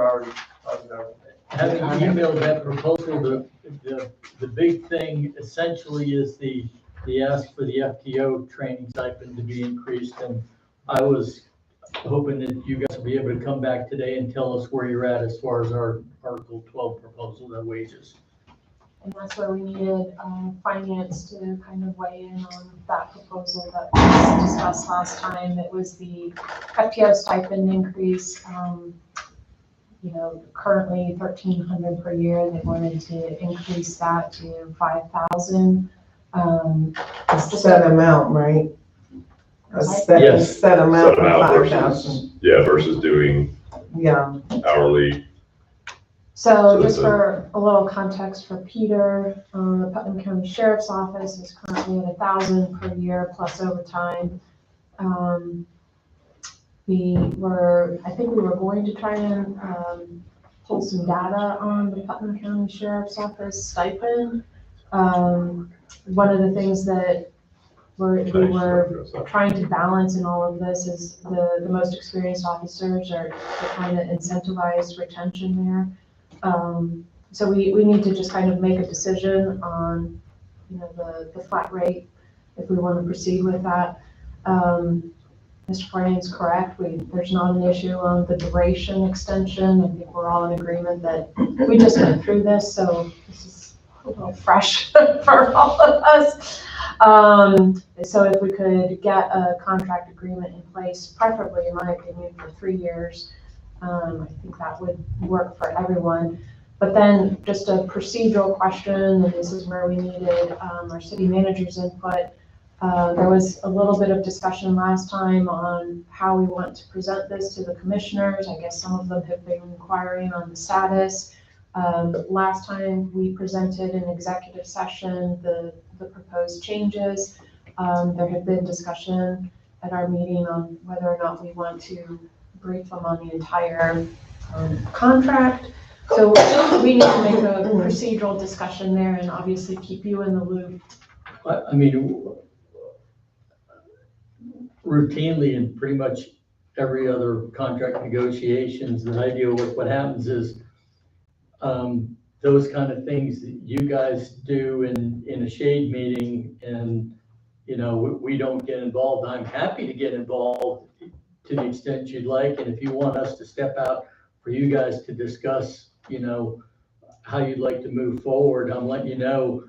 already. Having emailed that proposal, the big thing essentially is the ask for the FTO training stipend to be increased. And I was hoping that you guys would be able to come back today and tell us where you're at as far as our Article 12 proposal, the wages. And that's where we needed finance to kind of weigh in on that proposal that was discussed last time. It was the FTO stipend increase. Currently $1,300 per year. They wanted to increase that to $5,000. A set amount, right? A set, Yes. set amount Set of amount 5,000. versus doing Yeah, hourly. So just for a little context for Peter, the Putnam County Sheriff's Office is currently at $1,000 per year plus overtime. I think we were going to try and pull some data on the Putnam County Sheriff's Office stipend. One of the things that we were trying to balance in all of this is the most experienced officers are kind of incentivized retention there. So we need to just kind of make a decision on, the flat rate, if we want to proceed with that. Mr. Flanagan's correct. There's not an issue on the duration extension. I think we're all in agreement that we just went through this, so this is a little fresh for all of us. So if we could get a contract agreement in place, preferably, in my opinion, for 3 years, I think that would work for everyone. But then just a procedural question, and this is where we needed our city manager's input. There was a little bit of discussion last time on how we want to present this to the commissioners. I guess some of them have been inquiring on the status. Last time we presented in executive session the proposed changes. There had been discussion at our meeting on whether or not we want to brief them on the entire contract. So we need to make a procedural discussion there and obviously keep you in the loop. I mean, routinely in pretty much every other contract negotiations that I deal with, what happens is those kind of things that you guys do in a shade meeting and, we don't get involved. I'm happy to get involved to the extent you'd like. And if you want us to step out for you guys to discuss, how you'd like to move forward, I'm letting you know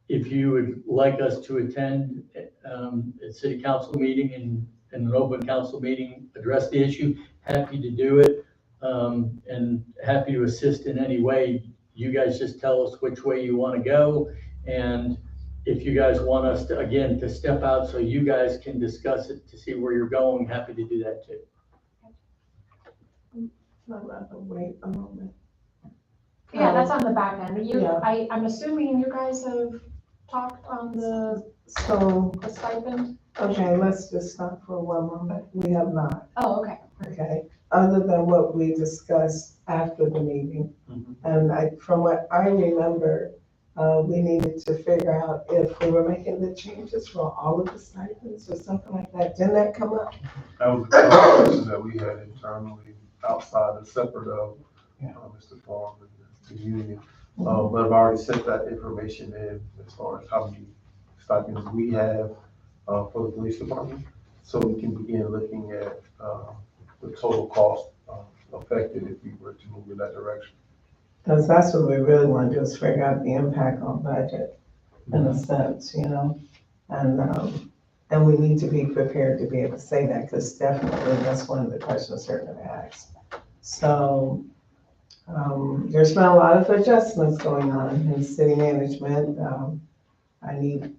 if you would like us to attend a city council meeting and an open council meeting, address the issue, happy to do it, and happy to assist in any way. You guys just tell us which way you want to go. And if you guys want us to, again, to step out so you guys can discuss it to see where you're going, happy to do that too. I'd rather wait a moment. Yeah, that's on the back end. Yeah. I'm assuming you guys have talked on the stipend? Okay, let's just stop for 1 moment. We have not, Oh, okay. okay? Other than what we discussed after the meeting. And from what I remember, we needed to figure out if we were making the changes for all of the stipends or something like that. Didn't that come up? That was a conversation that we had internally outside and separate of Mr. Farm and the union. But I've already sent that information in as far as how many stipends we have for the police department. So we can begin looking at the total cost affected if we were to move in that direction. Because that's what we really want to do, is figure out the impact on budget in a sense, and we need to be prepared to be able to say that, because definitely that's one of the questions they're going to ask. So there's been a lot of adjustments going on in city management. We're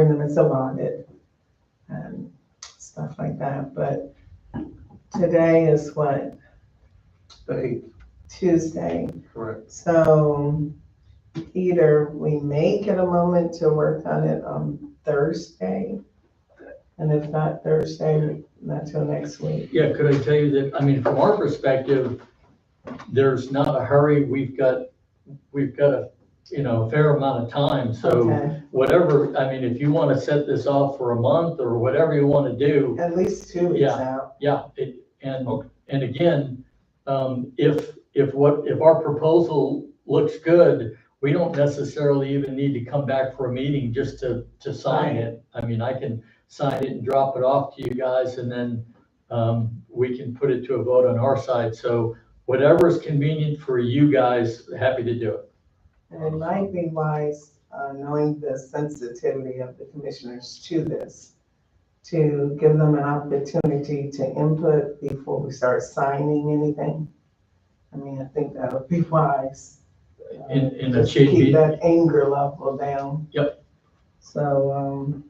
in the midst of audit and stuff like that, but today is what? The 8th. Tuesday. Correct. So either we may get a moment to work on it on Thursday, and if not Thursday, not till next week. Yeah, could I tell you that, I mean, from our perspective, there's not a hurry. We've got a, a fair amount of time. So Okay. whatever, I mean, if you want to set this off for a month or whatever you want to do. At least 2 weeks out. Yeah, and again, if our proposal looks good, we don't necessarily even need to come back for a meeting just to sign it. I mean, I can sign it and drop it off to you guys, and then, we can put it to a vote on our side. So whatever is convenient for you guys, happy to do it. And it might be wise, knowing the sensitivity of the commissioners to this, to give them an opportunity to input before we start signing anything. I mean, I think that would be wise. In a Just shade keep meeting. that anger level down. Yep. So,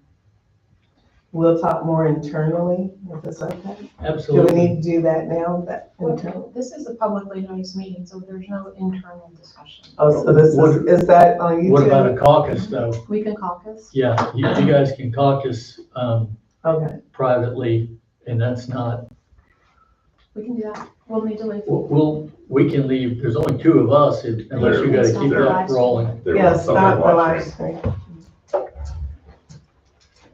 we'll talk more internally, if it's okay. Do we Absolutely. need to do that now, that internal? This is a publicly noticed meeting, so there's no internal discussion. Oh, so this is that on YouTube? What about a caucus though? We can caucus. Yeah, you guys can caucus, Okay, privately, and that's not, We can do that. We'll need to leave. we can leave, there's only two of us, unless you gotta keep that rolling. There yeah, was someone stop the live watching. stream.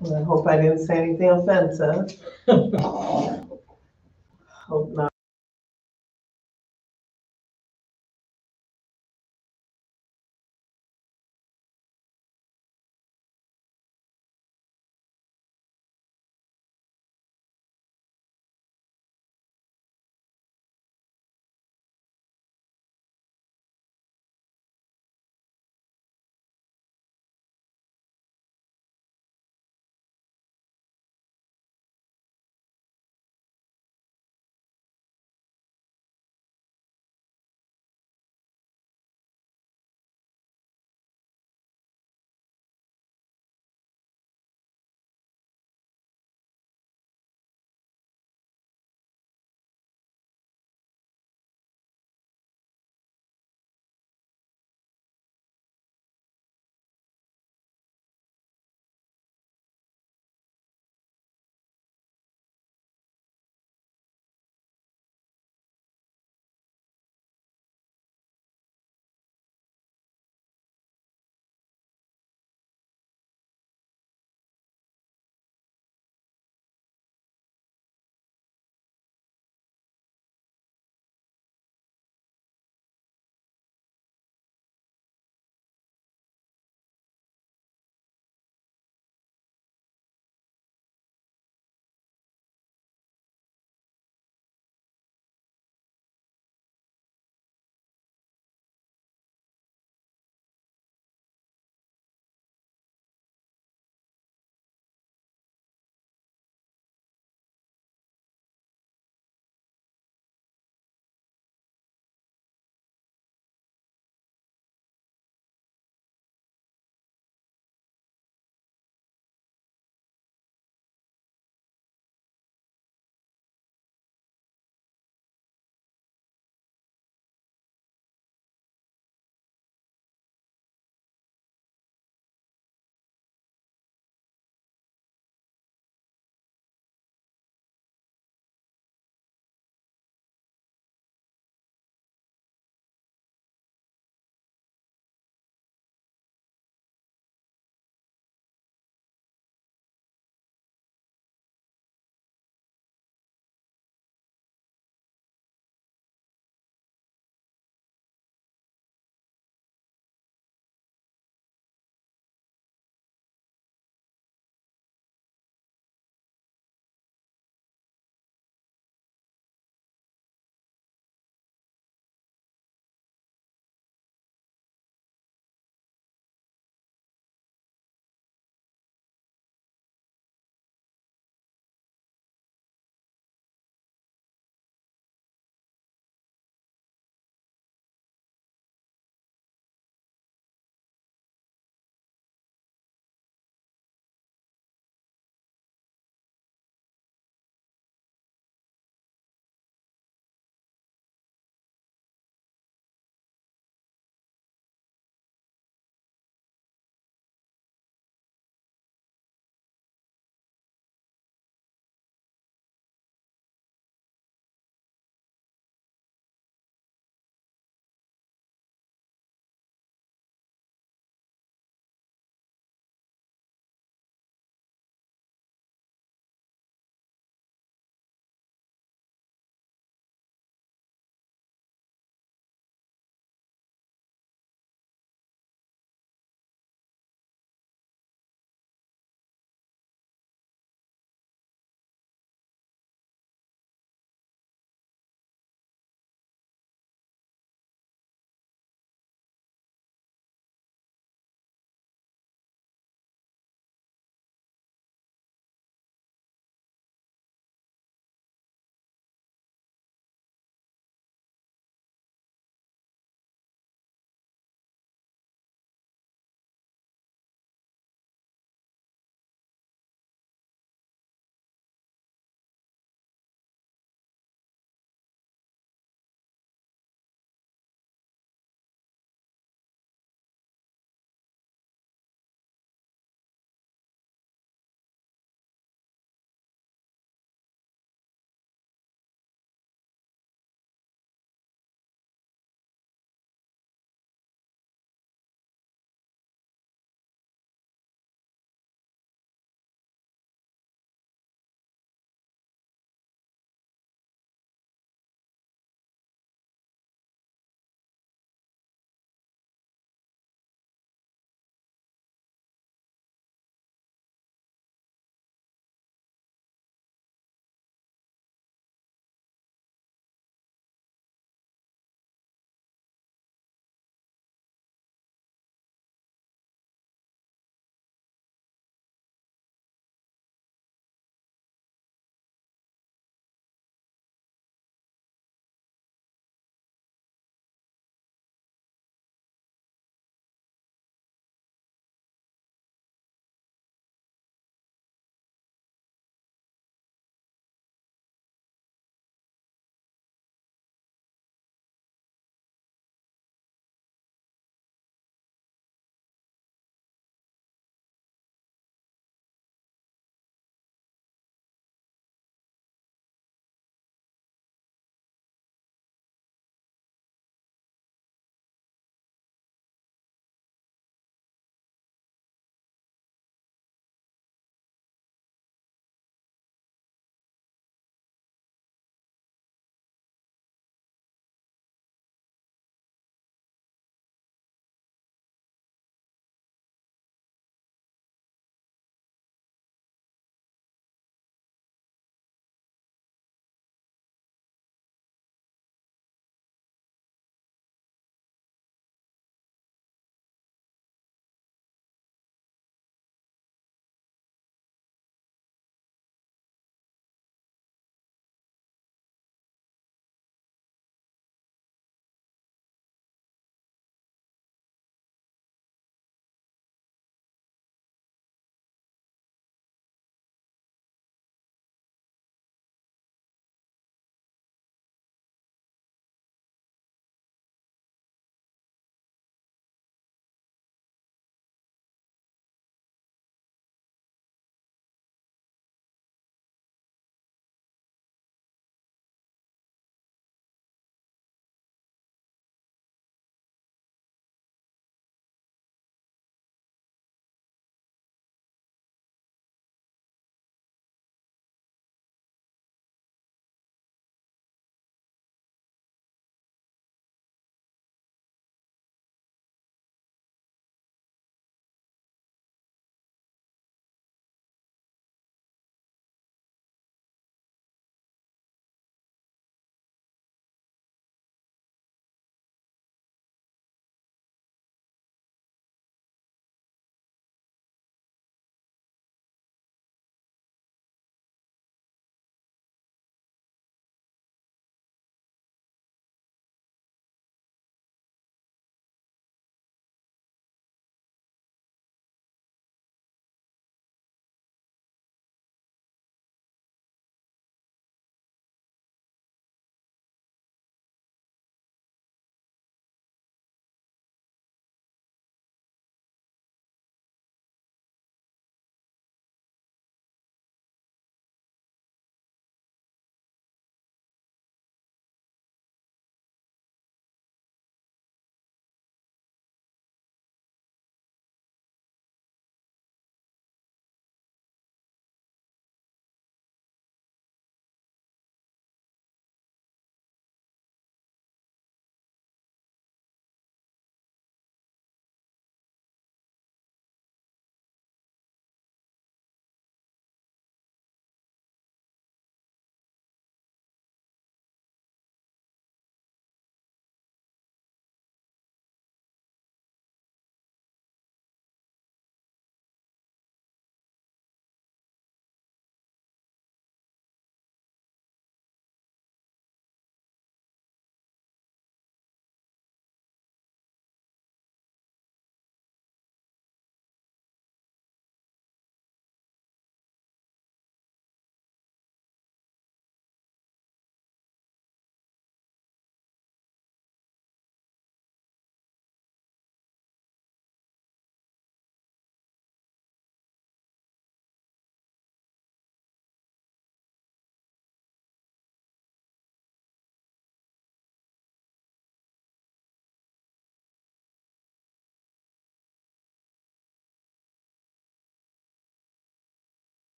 Well, I hope I didn't say anything offensive. Hope not.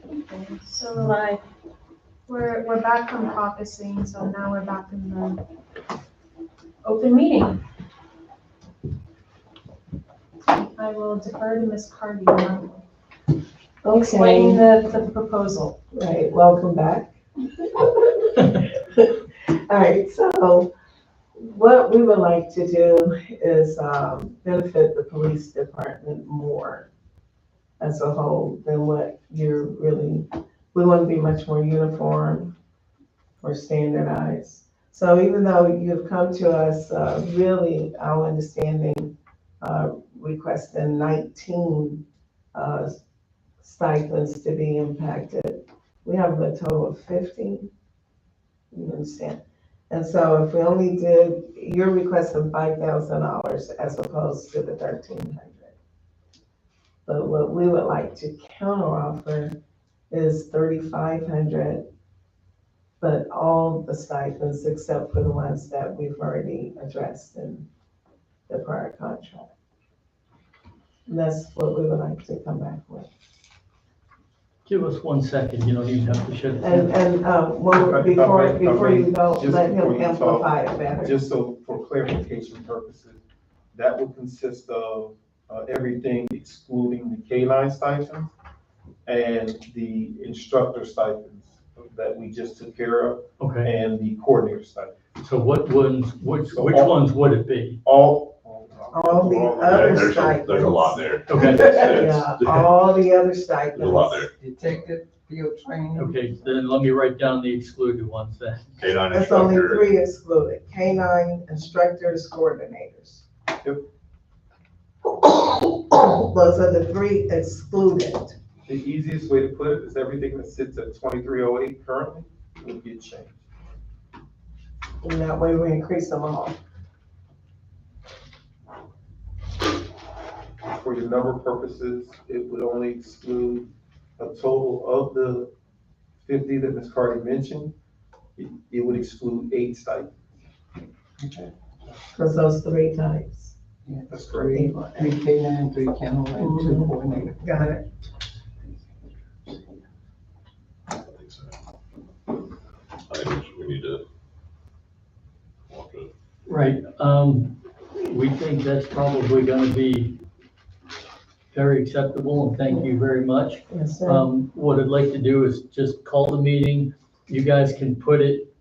Okay, so we're back from caucusing, so now we're back in the open meeting. I will defer to Ms. Cardy now. Explain Okay, the proposal. right, welcome back. All right, so what we would like to do is benefit the police department more as a whole than what you're really, we want to be much more uniform or standardized. So even though you've come to us, really, our understanding, requesting 19 stipends to be impacted, we have a total of 50. You understand? And so if we only did, you're requesting $5,000 as opposed to the 1,300. But what we would like to counteroffer is 3,500, but all the stipends except for the ones that we've already addressed in the prior contract. And that's what we would like to come back with. Give us 1 second, you don't even have to shut it And, down. well, before you go, Just let before him you talk, amplify it better. Just so for clarification purposes, that would consist of everything excluding the K-9 stipends and the instructor stipends that we just took care of Okay, and the coordinator stipend. so which So ones would it be? All the other There's stipends. a lot there. Okay, Yeah, all the other stipends. There's a lot there. Detective, field training. okay, then let me write down the excluded ones then. K-9 That's only instructor, 3 excluded, K-9 instructors, coordinators. Yep. Those are the 3 excluded. The easiest way to put it is everything that sits at 2308 currently will get changed. And that way we increase them all. For your number purposes, it would only exclude a total of the 50 that Ms. Carty mentioned. It would exclude 8 stipends. Because those 3 types. Yeah, That's correct. three K-9, 3 kennel, and 2 coordinator. Got it. I think so. I think we need to walk it. Right, we think that's probably gonna be very acceptable, and thank you very much. Yes, sir. What I'd like to do is just call the meeting, you guys can put it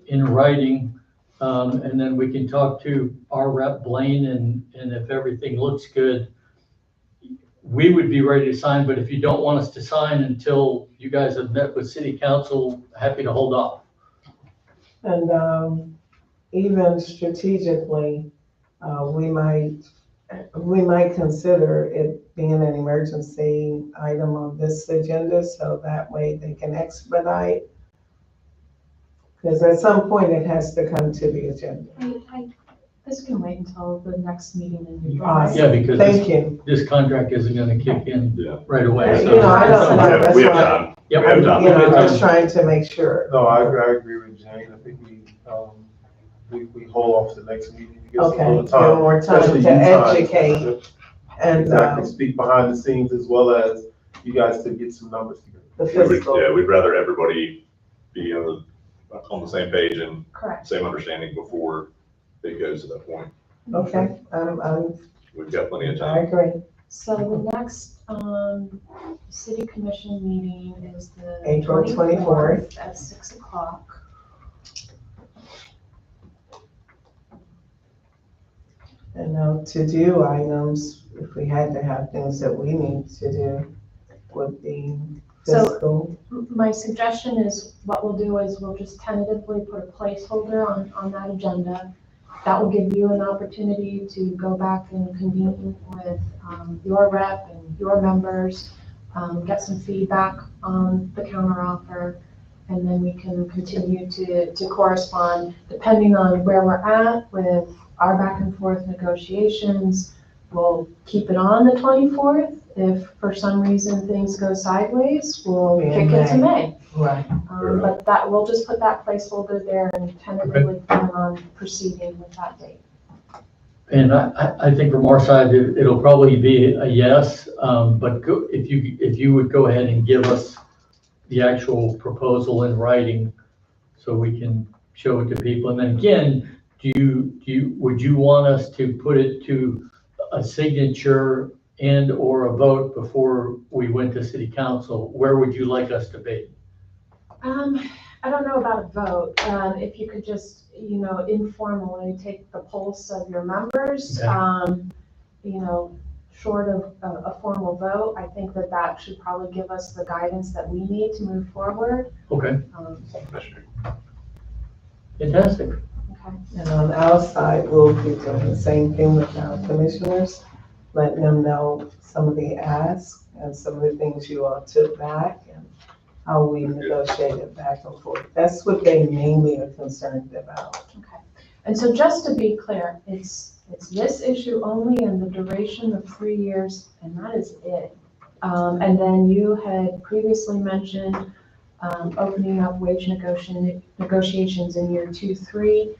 in writing, and then we can talk to our rep Blaine, and if everything looks good, we would be ready to sign, but if you don't want us to sign until you guys have met with city council, happy to hold off. And even strategically, we might consider it being an emergency item on this agenda, so that way they can expedite. Because at some point it has to come to the agenda. This can wait until the next meeting in July. Awesome. Yeah, because Thank you. this contract isn't gonna kick in Yeah. right away. You know, I don't know. That's We have why- time. Yep. We have time. You know, I'm just trying to make sure. No, I agree with Jane. I think we hold off to the next meeting. to get some Okay, little give time, more time especially to you time. educate and Exactly, speak behind the scenes as well as you guys to get some numbers together. the We would- fiscal. Yeah, we'd rather everybody be on the same page and Correct. same understanding before it goes to that point. Okay, We've got plenty of I time. agree. So the next, city commission meeting is the April 24th. at 6 o'clock. And now to-do items, if we had to have things that we need to do, would be So- fiscal. My suggestion is, what we'll do is we'll just tentatively put a placeholder on that agenda. That will give you an opportunity to go back and convene with your rep and your members, get some feedback on the counteroffer, and then we can continue to correspond, depending on where we're at with our back and forth negotiations. We'll keep it on the 24th. If for some reason things go sideways, we'll In kick it to May. Right. But that, we'll just put that placeholder there and tentatively plan on proceeding with that date. And I think from our side, it'll probably be a yes, but if you would go ahead and give us the actual proposal in writing so we can show it to people. And then again, would you want us to put it to a signature and or a vote before we went to city council? Where would you like us to be? I don't know about a vote. If you could just, informally take the pulse of your members, Okay. Short of a formal vote, I think that should probably give us the guidance that we need to move forward. Okay, Okay. fantastic. And on our side, we'll be doing the same thing with our commissioners, letting them know some of the asks and some of the things you all took back and how we negotiated back and forth. That's what they mainly are concerned about. Okay. And so just to be clear, it's this issue only and the duration of 3 years, and that is it. And then you had previously mentioned opening up wage negotiations in year 2, 3.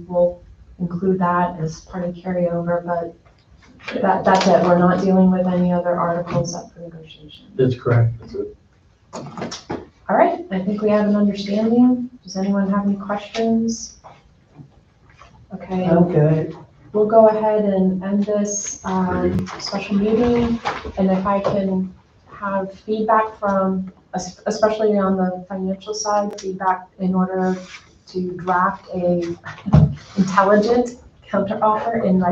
We'll include that as part of carryover, but that's it. We're not dealing with any other articles up for negotiation. That's correct. That's it. All right, I think we have an understanding. Does anyone have any questions? Okay. I'm good. We'll go ahead and end this special meeting, and if I can have feedback from, especially on the financial side, feedback in order to draft a intelligent counteroffer in writing.